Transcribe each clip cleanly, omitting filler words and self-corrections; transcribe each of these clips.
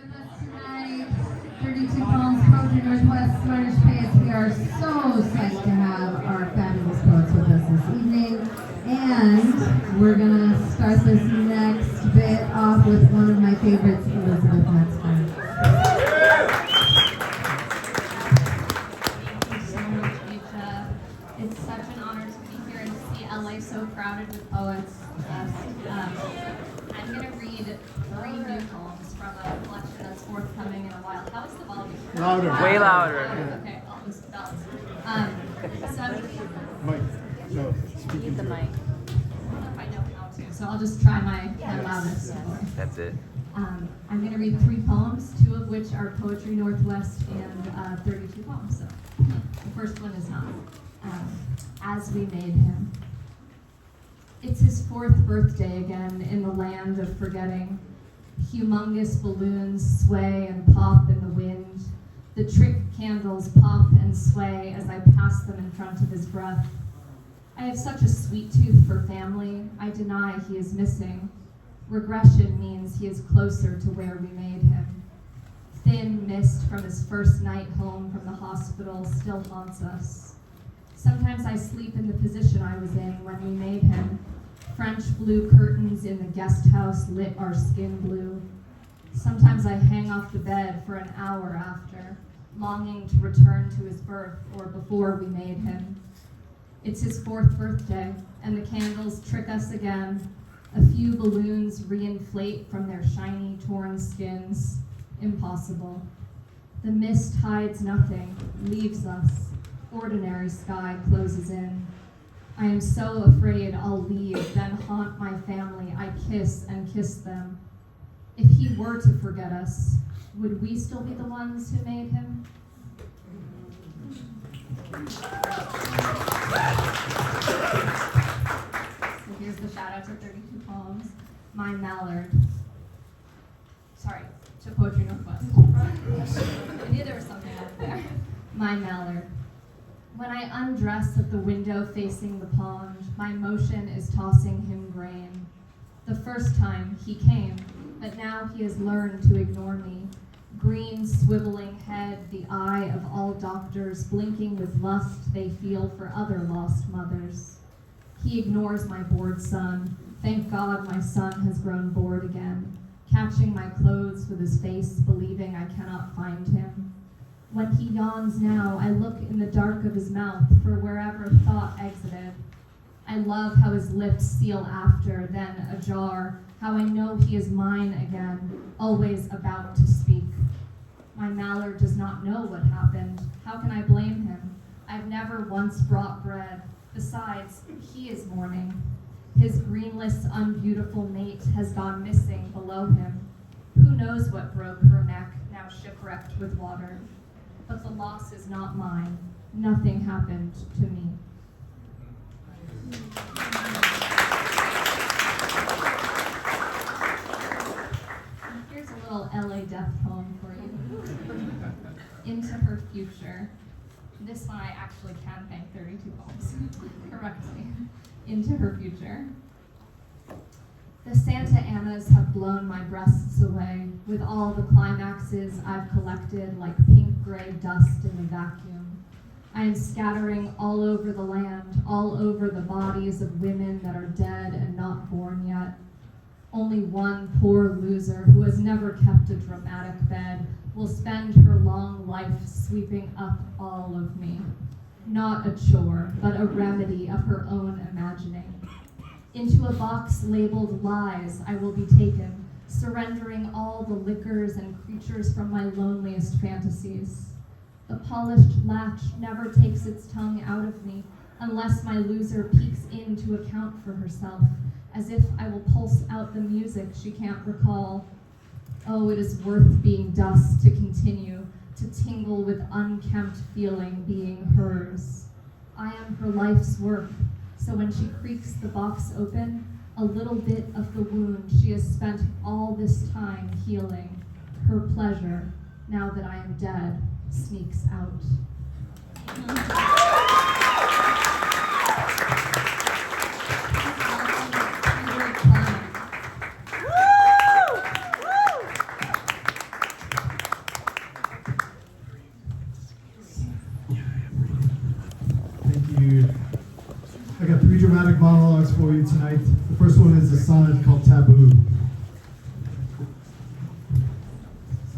with us tonight. 32 Poems, Poetry Northwest, Smartish Pace. We are so psyched to have our fabulous poets with us this evening. And we're going to start this next bit off with one of my favorites, Elizabeth Metzger. Thank you so much, Lisa. It's such an honor to be here and to see LA so crowded with poets. I'm going to read 3 new poems from a collection that's forthcoming in a while. How is the volume? Louder. Way louder. Okay, I'll just balance. So I'm Mike, no, speak Need the into mic. I don't know if I know how to, so I'll just try my loudest. That's it. I'm going to read 3 poems, 2 of which are Poetry Northwest and 32 poems. So the first one is not. As We Made Him. It's his 4th birthday again in the land of forgetting. Humongous balloons sway and pop in the wind. The trick candles pop and sway as I pass them in front of his breath. I have such a sweet tooth for family, I deny he is missing. Regression means he is closer to where we made him. Thin mist from his first night home from the hospital still haunts us. Sometimes I sleep in the position I was in when we made him. French blue curtains in the guest house lit our skin blue. Sometimes I hang off the bed for an hour after, longing to return to his birth or before we made him. It's his 4th birthday, and the candles trick us again. A few balloons reinflate from their shiny, torn skins. Impossible. The mist hides nothing, leaves us. Ordinary sky closes in. I am so afraid I'll leave, then haunt my family. I kiss and kiss them. If he were to forget us, would we still be the ones who made him? So here's the shout out to 32 poems. My Mallard. Sorry, to Poetry Northwest. I knew there was something up there. My Mallard. When I undress at the window facing the pond, my motion is tossing him grain. The first time he came, but now he has learned to ignore me. Green swiveling head, the eye of all doctors, blinking with lust they feel for other lost mothers. He ignores my bored son. Thank God my son has grown bored again, catching my clothes with his face, believing I cannot find him. When he yawns now, I look in the dark of his mouth for wherever thought exited. I love how his lips seal after, then ajar, how I know he is mine again, always about to speak. My Mallard does not know what happened. How can I blame him? I've never once brought bread. Besides, he is mourning. His greenless, unbeautiful mate has gone missing below him. Who knows what broke her neck, now shipwrecked with water? But the loss is not mine. Nothing happened to me. Here's a little LA death poem for you. Into Her Future. This one I actually can thank 32 poems correctly. Into Her Future. The Santa Anas have blown my breasts away with all the climaxes I've collected like pink-gray dust in the vacuum. I am scattering all over the land, all over the bodies of women that are dead and not born yet. Only one poor loser who has never kept a dramatic bed will spend her long life sweeping up all of me. Not a chore, but a remedy of her own imagining. Into a box labeled lies I will be taken, surrendering all the liquors and creatures from my loneliest fantasies. The polished latch never takes its tongue out of me unless my loser peeks in to account for herself, as if I will pulse out the music she can't recall. Oh, it is worth being dust to continue, to tingle with unkempt feeling being hers. I am her life's work. So when she creaks the box open, a little bit of the wound she has spent all this time healing, her pleasure, now that I am dead, sneaks out. dramatic monologues for you tonight. The first one is a sonnet called Taboo.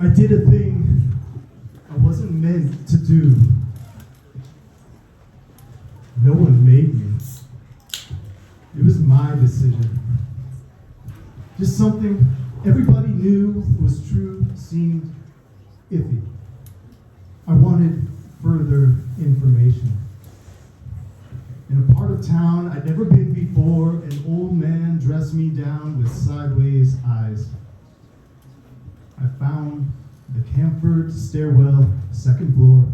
I did a thing I wasn't meant to do. No one made me. It was my decision. Just something everybody knew was true seemed iffy. I wanted further information. In a part of town I'd never been before, an old man dressed me down with sideways eyes. I found the camphor stairwell, second floor.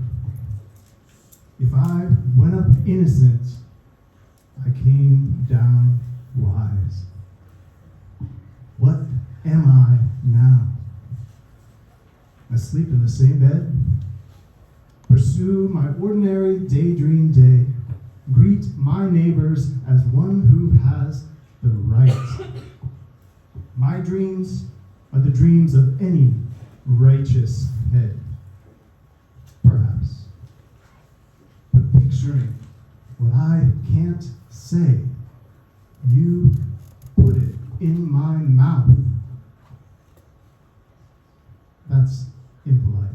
If I went up innocent, I came down wise. What am I now? Asleep in the same bed? Pursue my ordinary daydream day. Greet my neighbors as one who has the right. My dreams are the dreams of any righteous head. Perhaps. But picturing what I can't say, you put it in my mouth. That's impolite.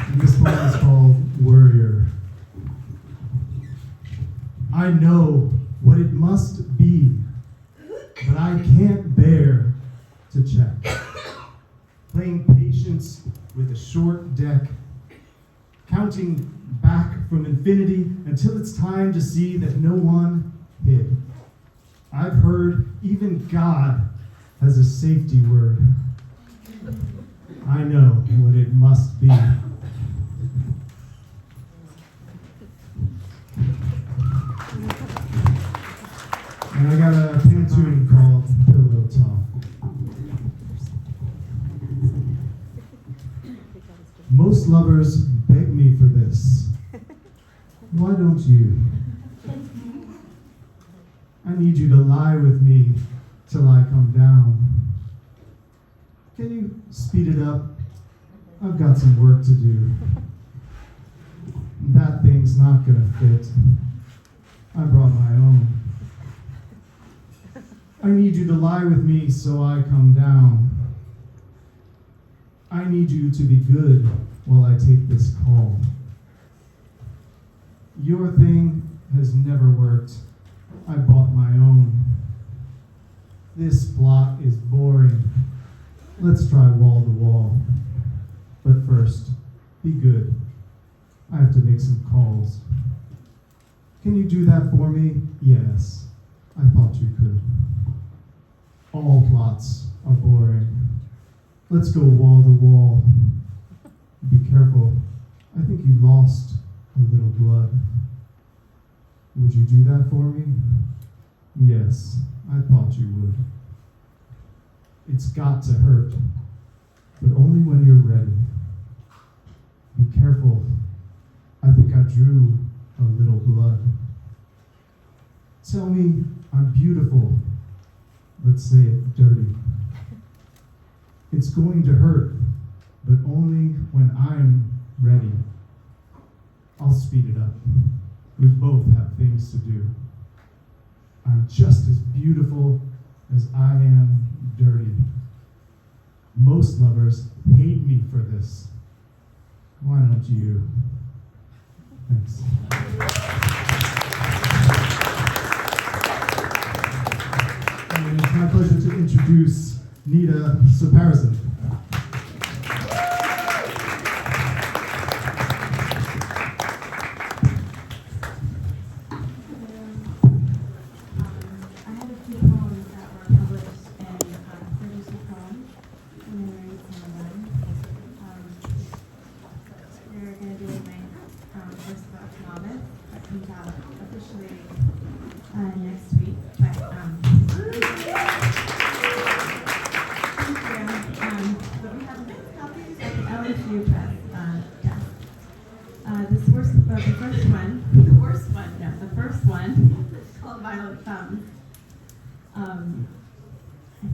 And this poem is called Worrier. I know what it must be, but I can't bear to check. Playing patience with a short deck, counting back from infinity until it's time to see that no one hid. I've heard even God has a safety word. I know what it must be. And I got a pantune called Pillow Talk. Most lovers beg me for this. Why don't you? I need you to lie with me till I come down. Can you speed it up? I've got some work to do. That thing's not gonna fit. I brought my own. I need you to lie with me so I come down. I need you to be good while I take this call. Your thing has never worked. I bought my own. This plot is boring. Let's try wall to wall. But first, be good. I have to make some calls. Can you do that for me? Yes, I thought you could. All plots are boring. Let's go wall to wall. Be careful. I think you lost a little blood. Would you do that for me? Yes, I thought you would. It's got to hurt, but only when you're ready. Be careful. I think I drew a little blood. Tell me I'm beautiful. Let's say it dirty. It's going to hurt, but only when I'm ready. I'll speed it up. We both have things to do. I'm just as beautiful as I am dirty. Most lovers hate me for this. Why don't you? Thanks. And it's my pleasure to introduce Nida Sophasarun. Next week, but we have many copies at the LSU Press desk. The first one is called Violet Thumbs. I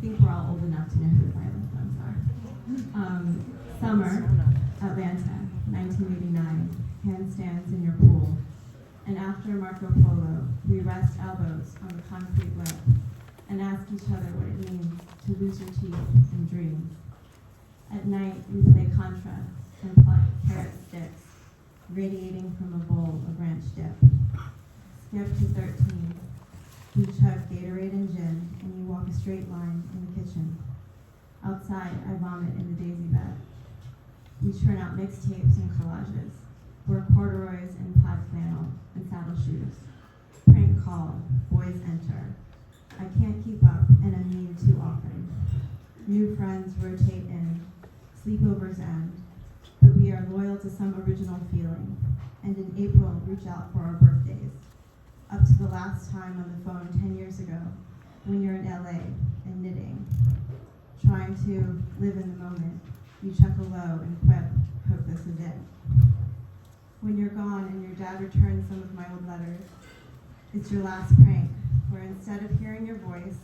think we're all old enough to know who Violet Thumbs are. Summer, Atlanta, 1989, handstands in your pool. And after Marco Polo, we rest elbows on the concrete lip and ask each other what it means to lose your teeth in dreams. At night, we play Contra and pluck carrot sticks, radiating from a bowl of ranch dip. Skip to 13. We chug Gatorade and gin, and you walk a straight line in the kitchen. Outside, I vomit in the daisy bed. We churn out mixtapes and collages, wear corduroys and plaid flannel and saddle shoes. Prank call, boys enter. I can't keep up, and I'm mean too often. New friends rotate in, sleepovers end, but we are loyal to some original feeling, and in April reach out for our birthdays. Up to the last time on the phone 10 years ago, when you're in LA and knitting. Trying to live in the moment, you chuckle low and quip, hope this is it. When you're gone and your dad returns some of my old letters, it's your last prank, where instead of hearing your voice,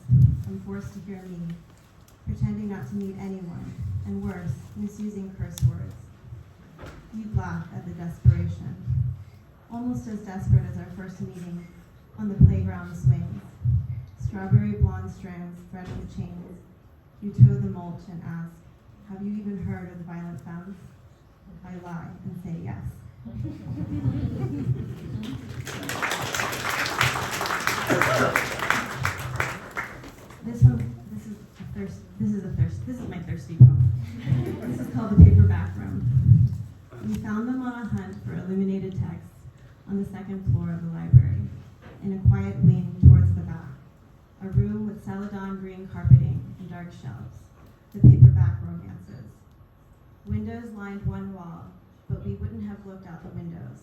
I'm forced to hear me, pretending not to meet anyone, and worse, misusing curse words. You'd laugh at the desperation, almost as desperate as our first meeting on the playground swings. Strawberry blonde strands threaded with chains. You toe the mulch and ask, have you even heard of the Violent Femmes? I lie and say yes. This is my thirsty poem. This is called The Paperback Room. We found them on a hunt for illuminated texts on the second floor of the library, in a quiet wing towards the back, a room with celadon green carpeting and dark shelves, the paperback romances. Windows lined one wall, but we wouldn't have looked out the windows.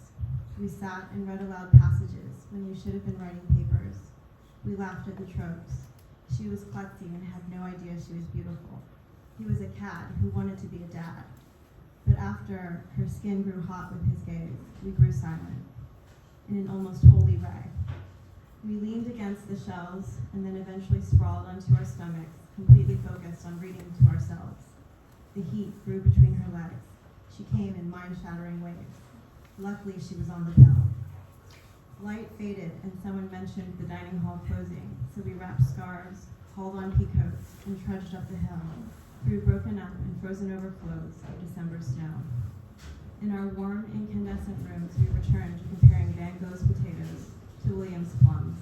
We sat and read aloud passages when you should have been writing papers. We laughed at the tropes. She was klutzy and had no idea she was beautiful. He was a cad who wanted to be a dad. But after her skin grew hot with his gaze, we grew silent, in an almost holy ray. We leaned against the shelves and then eventually sprawled onto our stomachs, completely focused on reading to ourselves. The heat grew between her legs. She came in mind-shattering waves. Luckily, she was on the pill. Light faded and someone mentioned the dining hall closing, so we wrapped scarves, hauled on peacoats, and trudged up the hill, through broken up and frozen overflows of December snow. In our warm, incandescent rooms, we returned to comparing Van Gogh's potatoes to William's plums.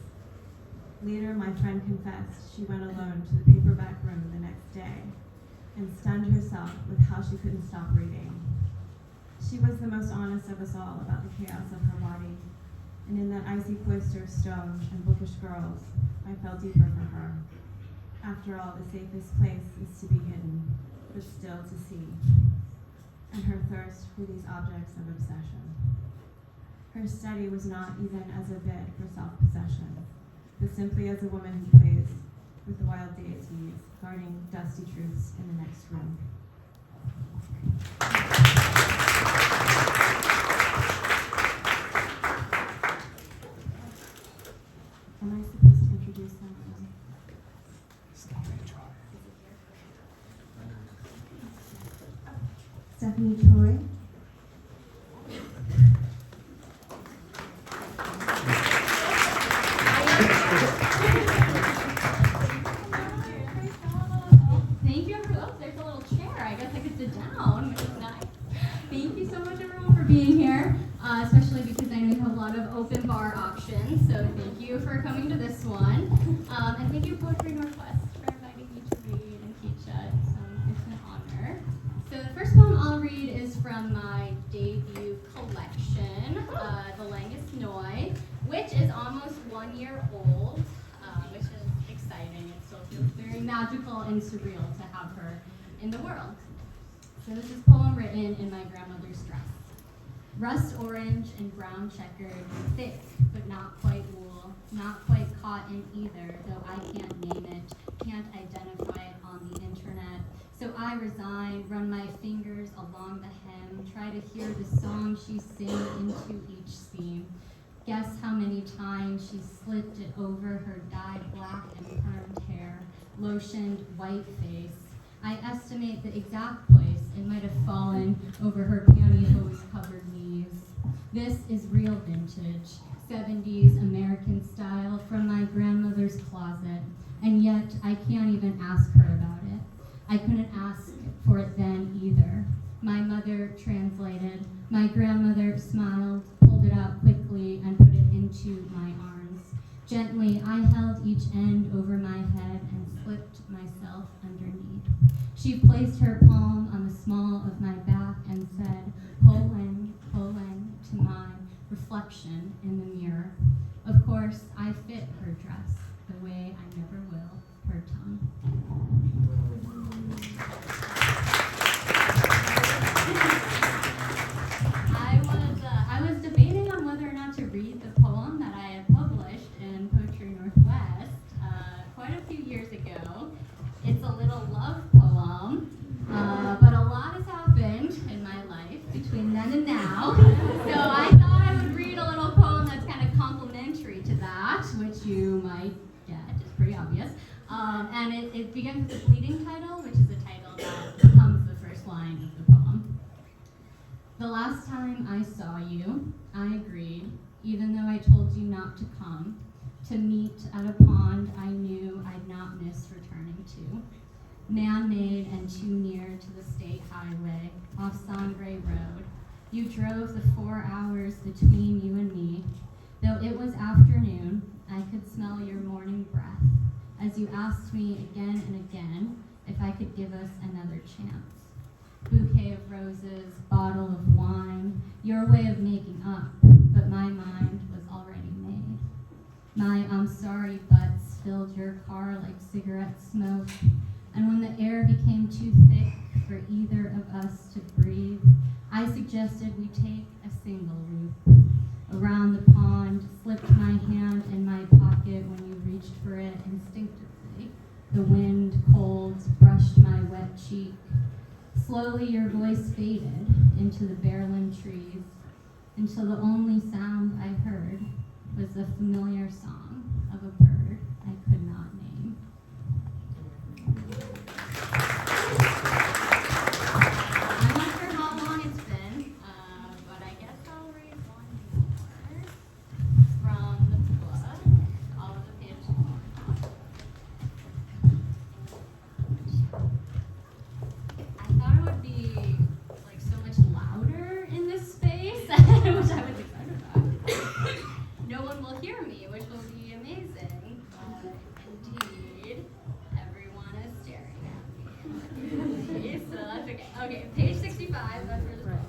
Later, my friend confessed she went alone to the paperback room the next day and stunned herself with how she couldn't stop reading. She was the most honest of us all about the chaos of her body, and in that icy cloister of stone and bookish girls, I fell deeper for her. After all, the safest place is to be hidden, but still to see, and her thirst for these objects of obsession. Her study was not even as a bid for self-possession, but simply as a woman who plays with the wild deities, guarding dusty truths in the next room. Am I supposed to introduce them? Stephanie Choi. Thank you, everyone. Oh, there's a little chair. I guess I could sit down, which is nice. Thank you so much, everyone, for being here, especially because I know you have a lot of open bar options. So thank you for coming to this one. And thank you, Poetry Northwest, for inviting me to read and teach it. It's an honor. So the first poem I'll read is from my debut collection, The Langest Noi, which is almost 1 year old, which is exciting. It still feels very magical and surreal to have her in the world. So this is a poem written in my grandmother's dress. Rust orange and brown checkered, thick but not quite wool, not quite cotton either, though I can't name it, can't identify it on the internet. So I resign, run my fingers along the hem, try to hear the song she sings into each seam. Guess how many times she slipped it over her dyed black and permed hair, lotioned white face. I estimate the exact place It might have fallen over her pantyhose-covered knees. This is real vintage, 70s American style from my grandmother's closet, and yet I can't even ask her about it. I couldn't ask for it then either. My mother translated. My grandmother smiled, pulled it out quickly, and put it into my arms. Gently, I held each end over my head and slipped myself underneath. She placed her palm on the small of my back and said, pull in, to my reflection in the mirror. Of course, I fit her dress the way I never will her tongue. I was debating on whether or not to read the poem that I had published in Poetry Northwest quite a few years ago. It's a little love poem, but a lot has happened in my life between then and now. So I thought I would read a little poem that's kind of complementary to that, which you might get. It's pretty obvious. And it begins with the bleeding title, which is a title that becomes the first line of the poem. The last time I saw you, I agreed, even though I told you not to come, to meet at a pond I knew I'd not miss returning to. Man-made and too near to the state highway, off Sangre Road. You drove the 4 hours between you and me. Though it was afternoon, I could smell your morning breath as you asked me again and again if I could give us another chance. Bouquet of roses, bottle of wine, your way of making up, but my mind was already made. My I'm sorry butts filled your car like cigarette smoke, and when the air became too thick for either of us to breathe, I suggested we take a single loop. Around the pond, slipped my hand in my pocket when you reached for it instinctively. The wind, cold, brushed my wet cheek. Slowly your voice faded into the barren trees until the only sound I heard was the familiar song of a bird I could not name. I'm not sure how long it's been, but I guess I'll read one more from the book, all of the pages. I thought it would be like so much louder in this space, which I was excited about. No one will hear me, which will be amazing. Indeed, everyone is staring at me. So that's okay. Okay, page 65, that's where the poem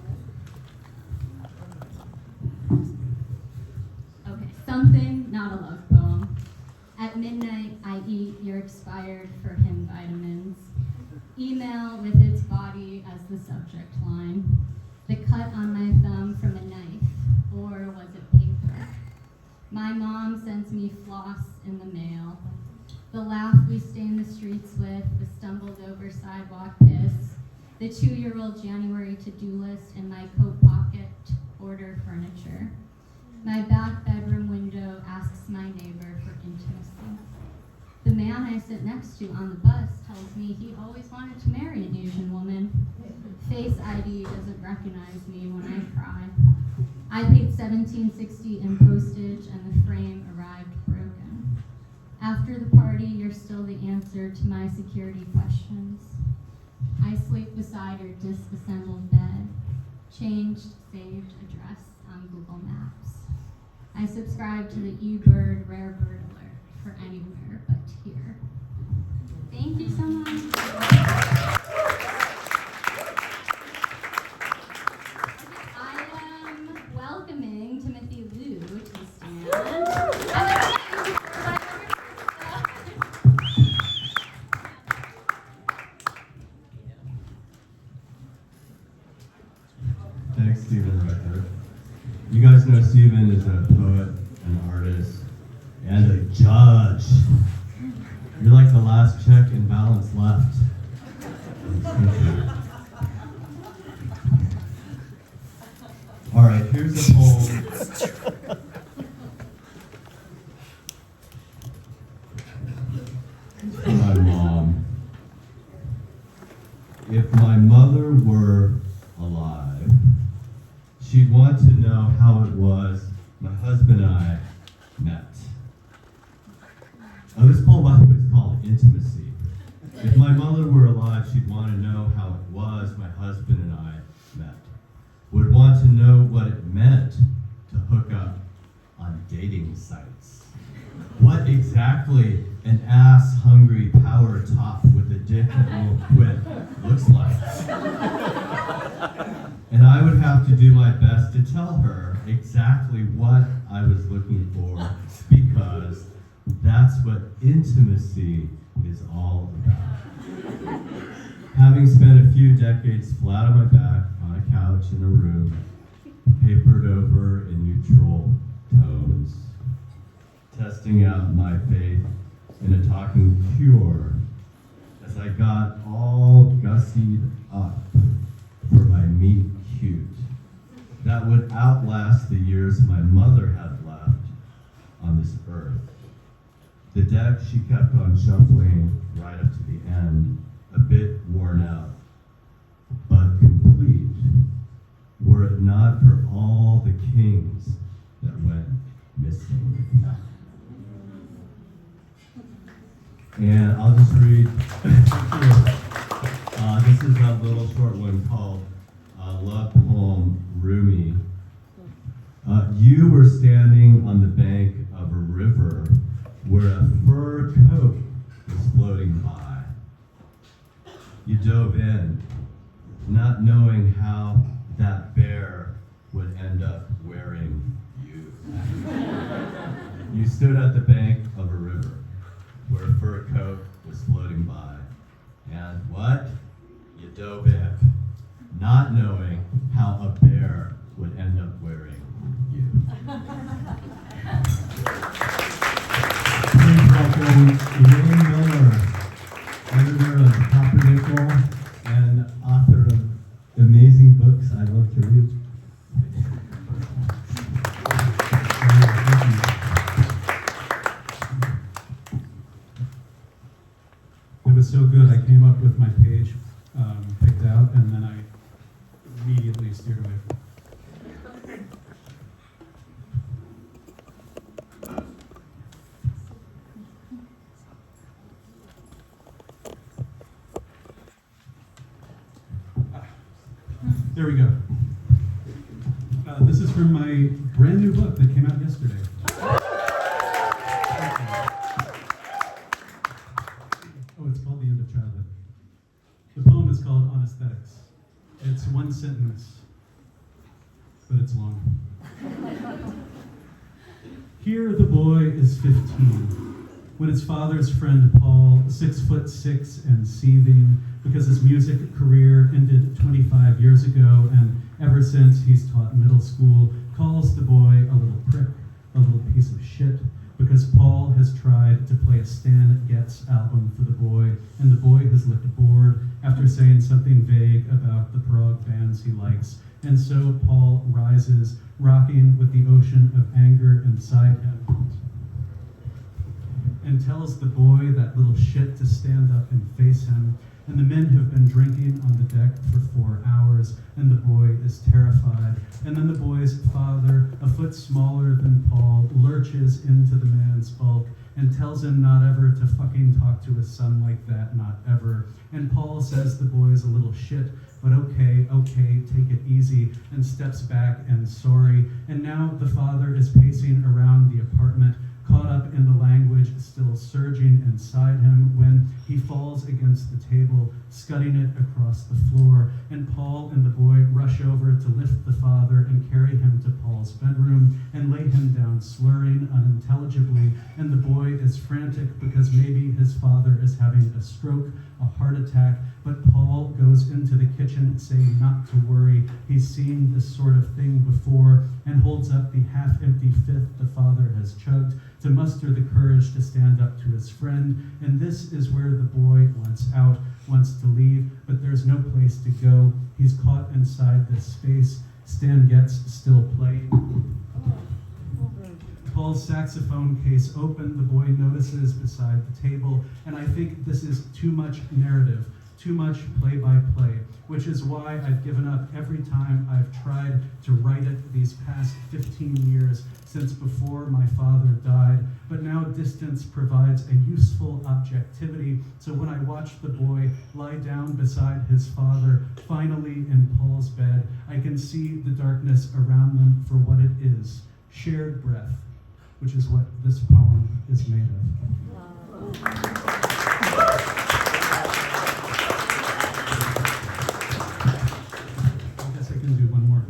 is. Okay, something, not a love poem. At midnight, I eat your expired for him vitamins. Email with its body as the subject line. The cut on my thumb from a knife, or was it paper? My mom sends me floss in the mail. The laugh we stain the streets with, the stumbled over sidewalk piss, the 2-year-old January to-do list in my coat pocket, order furniture. My back bedroom window asks my neighbor for intimacy. The man I sit next to on the bus tells me he always wanted to marry an Asian woman. Face ID doesn't recognize me when I cry. I paid $17.60 in postage and the frame arrived broken. After the party, you're still the answer to my security questions. I sleep beside your disassembled bed. Changed, saved address on Google Maps. I subscribe to the eBird rare bird alert for anywhere but here. Thank you so much. I am welcoming Timothy Liu to the stand. Thanks, Stephen, right there. You guys know Stephen is a poet, an artist, and a judge. You're like the last check and balance left. All right, here's a poem. It's from my mom. if my mother were alive, she'd want to know how it was my husband and I met. Oh, this poem, by the way, is called Intimacy. If my mother were alive, she'd want to know how it was my husband and I met. Would want to know what it meant to hook up on dating sites. What exactly an ass-hungry power top with a dick that won't quit looks like. And I would have to do my best to tell her exactly what I was looking for, because that's what intimacy is all about. Having spent a few decades flat on my back on a couch in a room, papered over in neutral tones, testing out my faith in a talking cure as I got all gussied up for my meet cute that would outlast the years my mother had left on this earth. The deck she kept on shuffling right up to the end, a bit worn out, but complete, were it not for all the kings that went missing. And I'll just read, this is a little short one called Love Poem Rumi. You were standing on the bank of a river where a fur coat was floating by. You dove in, not knowing how that bear would end up wearing you. You stood at the bank of a river where a fur coat was floating by. And what? You dove in, not knowing how a bear would end up wearing you. Please welcome Elaine Miller, editor of Copper Nickel and author of amazing books I love to read. It was so good, I came up with my page picked out, and then I immediately steered away from it. There we go. This is from my brand new book that came out yesterday. Oh, it's called The End of Childhood. The poem is called On Aesthetics. It's one sentence, but it's long. Here the boy is 15, when his father's friend Paul, 6'6" and seething, because his music career ended 25 years ago, and ever since he's taught middle school, calls the boy a little prick, a little piece of shit, because Paul has tried to play a Stan Getz album for the boy, and the boy has looked bored after saying something vague about the prog bands he likes. And so Paul rises, rocking with the ocean of anger inside him, and tells the boy, that little shit, to stand up and face him. And the men have been drinking on the deck for 4 hours, and the boy is terrified. And then the boy's father, a foot smaller than Paul, lurches into the man's bulk and tells him not ever to fucking talk to his son like that, not ever. And Paul says the boy's a little shit, but okay, take it easy, and steps back and sorry. And now the father is pacing around the apartment, caught up in the language still surging inside him, when he falls against the table, scudding it across the floor. And Paul and the boy rush over to lift the father and carry him to Paul's bedroom and lay him down, slurring unintelligibly. And the boy is frantic because maybe his father is having a stroke, a heart attack. But Paul goes into the kitchen saying not to worry. He's seen this sort of thing before, and holds up the half-empty fifth the father has chugged to muster the courage to stand up to his friend. And this is where the boy wants out, wants to leave, but there's no place to go. He's caught inside this space. Stan Getz still playing. Paul's saxophone case open, the boy notices beside the table, and I think this is too much narrative, too much play-by-play, which is why I've given up every time I've tried to write it these past 15 years since before my father died. But now distance provides a useful objectivity, so when I watch the boy lie down beside his father, finally in Paul's bed, I can see the darkness around them for what it is, shared breath, which is what this poem is made of. I guess I can do one more.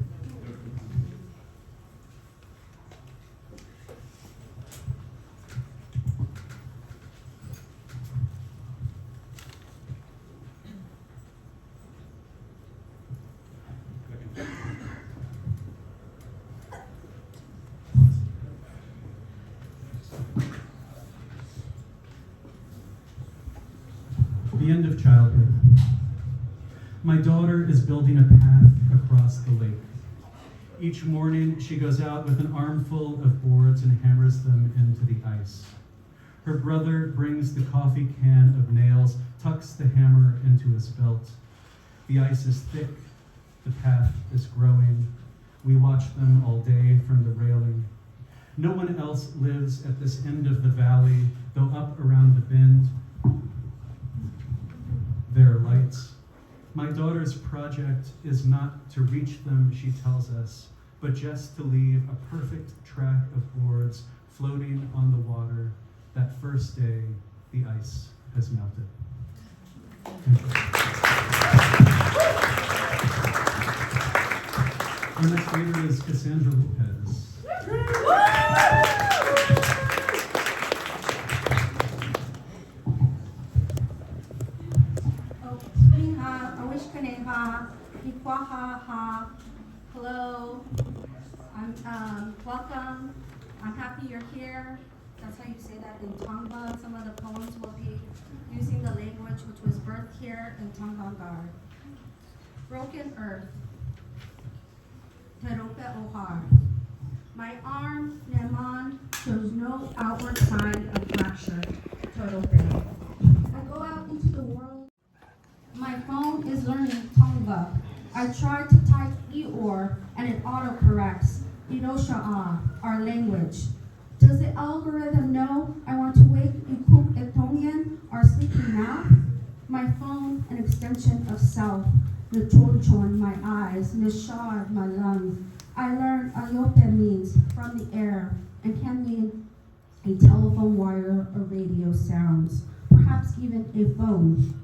The end of childhood. My daughter is building a path across the lake. Each morning, she goes out with an armful of boards and hammers them into the ice. Her brother brings the coffee can of nails, tucks the hammer into his belt. The ice is thick, the path is growing. We watch them all day from the railing. No one else lives at this end of the valley, though up around the bend, there are lights. My daughter's project is not to reach them, she tells us, but just to leave a perfect track of boards floating on the water that first day the ice has melted. Our next reader is Casandra Lopez. Hello, welcome. I'm happy you're here. That's how you say that in Tonga. Some of the poems will be using the language which was birthed here in Tongangar. Broken Earth. Terope Ohar. My arm, Neman, shows no outward sign of fracture. Terope. I go out into the world. My phone is learning Tonga. I try to type Eor and it autocorrects Irosha'a, our language. Does the algorithm know I want to wake Ikuk Etonian, our sleeping nap? My phone, an extension of self. Nchonchon, my eyes. Nishar, my lungs. I learned AWP means from the air and can mean a telephone wire or radio sounds, perhaps even a phone.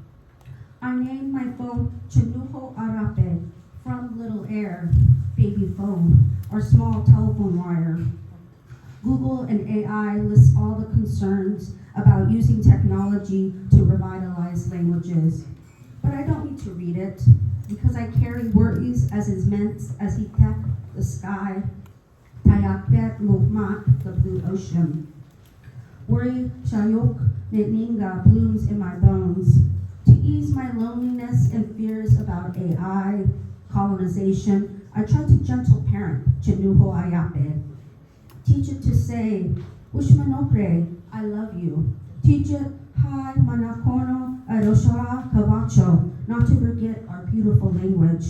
I named my phone Chinuho Arape, from Little Air, baby phone, or small telephone wire. Google and AI list all the concerns about using technology to revitalize languages. But I don't need to read it, because I carry worries as is meant as he kept the sky, Tayakbet Mohmak, the blue ocean. Worry Chayok Netninga blooms in my bones. To ease my loneliness and fears about AI, colonization, I try to gentle parent Chinuho Ayape. Teach it to say, Ushmanopre, I love you. Teach it, Hi Manakono Arosha Kavacho, not to forget our beautiful language.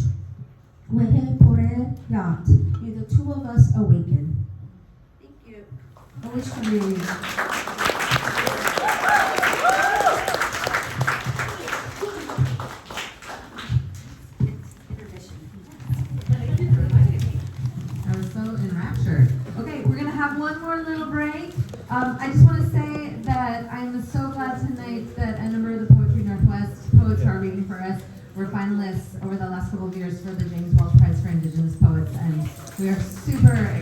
Wehe Pore Yat, may the two of us awaken. Thank you. I wish for you. I was so enraptured. Okay, we're gonna have one more little break. I just want to say that I'm so glad tonight that a number of the Poetry Northwest poets who are reading for us were finalists over the last couple of years for the James Welch Prize for Indigenous Poets, and we are super